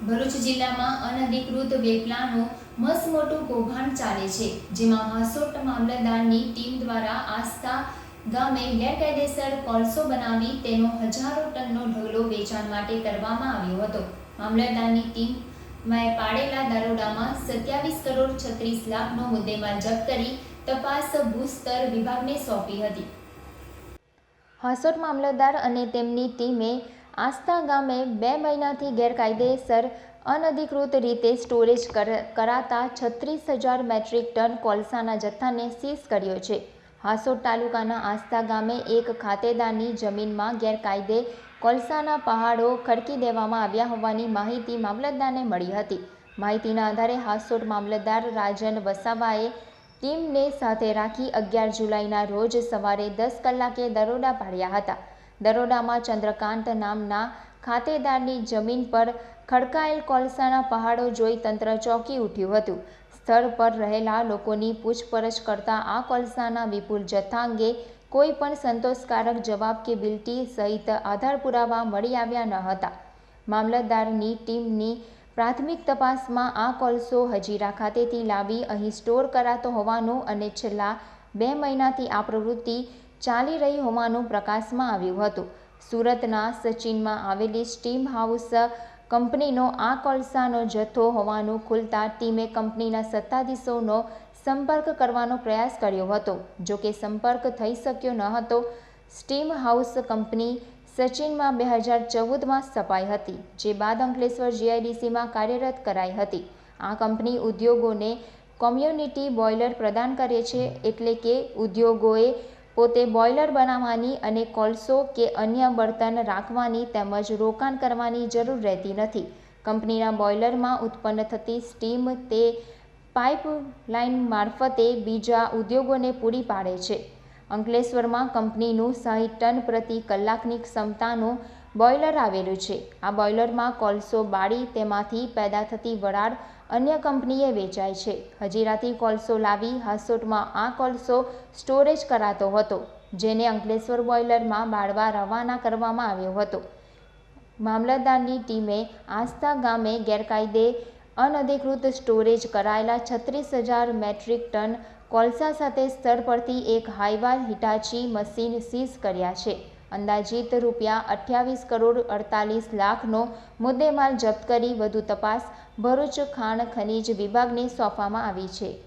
ભરૂચ જિલ્લામાં અનધિકૃત વેપલાનું મસમોટું કૌભાંડ ચાલે છે, જેમાં હાંસોટ મામલતદારની ટીમ દ્વારા આસ્થા ગામે ગેરકાયદેસર કોલસો બનાવી તેનો હજારો ટનનો ઢગલો વેચાણ માટે કરવામાં આવ્યો હતો. મામલતદારની ટીમે પાડેલા દરોડામાં 27 કરોડ 36 લાખનો મુદ્દેમાલ જપ્ત કરી તપાસ ભૂસ્તર વિભાગને સોંપી હતી. હાંસોટ મામલતદાર અને તેમની ટીમે આસ્થા ગામે 2 મહિનાથી ગેરકાયદેસર અનધિકૃત રીતે સ્ટોરેજ કરાતા 36,000 મેટ્રિક ટન કોલસાના જથ્થાને સીઝ કર્યો છે. હાંસોટ તાલુકાના આસ્થા ગામે એક ખાતેદારની જમીનમાં ગેરકાયદે કોલસાના પહાડો ખડકી દેવામાં આવ્યા હોવાની માહિતી મામલતદારને મળી હતી. માહિતીના આધારે હાંસોટ મામલતદાર રાજન વસાવાએ ટીમને સાથે રાખી 11 જુલાઈના રોજ સવારે 10 કલાકે દરોડા પાડ્યા હતા. દરોડામાં ચંદ્રકાંત નામના ખાતેદારની જમીન પર ખડકાયેલ કોલસાના પહાડો જોઈ તંત્ર ચોંકી ઉઠ્યું હતું. સ્થળ પર રહેલા લોકોની પૂછપરછ કરતા આ કોલસાના વિપુલ જથ્થા અંગે કોઈ પણ સંતોષકારક જવાબ કે બિલ્ટી સહિત આધાર પુરાવા મળી આવ્યા ન હતા. મામલતદારની ટીમની પ્રાથમિક તપાસમાં આ કોલસો હજીરા ખાતેથી લાવી અહીં સ્ટોર કરાતો હોવાનું અને છેલ્લા 2 મહિનાથી આ પ્રવૃત્તિ ચાલી રહી હોવાનું પ્રકાશમાં આવ્યું હતું. સુરતના સચિનમાં આવેલી સ્ટીમ હાઉસ કંપનીનો આ કોલસાનો જથ્થો હોવાનું ખુલતા ટીમે કંપનીના સત્તાધીશોનો સંપર્ક કરવાનો પ્રયાસ કર્યો હતો. જોકે સંપર્ક થઈ શક્યો ન હતો. સ્ટીમ હાઉસ કંપની સચિનમાં 2014માં સ્થપાઈ હતી, જે બાદ અંકલેશ્વર જીઆઈડીસીમાં કાર્યરત કરાઈ હતી. આ કંપની ઉદ્યોગોને કોમ્યુનિટી બોઇલર પ્રદાન કરે છે, એટલે કે ઉદ્યોગોએ પોતે બોઇલર બનાવવાની અને કોલસો કે અન્ય બળતણ રાખવાની તેમજ રોકાણ કરવાની જરૂર રહેતી નથી. કંપનીના બોઇલરમાં ઉત્પન્ન થતી સ્ટીમ તે પાઇપલાઇન મારફતે બીજા ઉદ્યોગોને પૂરી પાડે છે. અંકલેશ્વરમાં કંપનીનું 60 ટન પ્રતિ કલાકની ક્ષમતાનું બોઇલર આવેલું છે. આ બોઇલરમાં કોલસો બાળી તેમાંથી પેદા થતી વરાળ અન્ય કંપનીએ વેચાય છે. હજીરાથી કોલસો લાવી હાંસોટમાં આ કોલસો સ્ટોરેજ કરાતો હતો, જેને અંકલેશ્વર બોઇલરમાં બાળવા રવાના કરવામાં આવ્યો હતો. મામલતદારની ટીમે આસ્થા ગામે ગેરકાયદે અનધિકૃત સ્ટોરેજ કરાયેલા 36,000 મેટ્રિક ટન કોલસા સાથે સ્થળ પરથી એક હાઇવા હિટાચી મશીન સીઝ કર્યા છે. અંદાજિત રૂપિયા 28 કરોડ 48 લાખનો મુદ્દેમાલ જપ્ત કરી વધુ તપાસ ભરૂચ ખાણ ખનીજ વિભાગને સોંપવામાં આવી છે.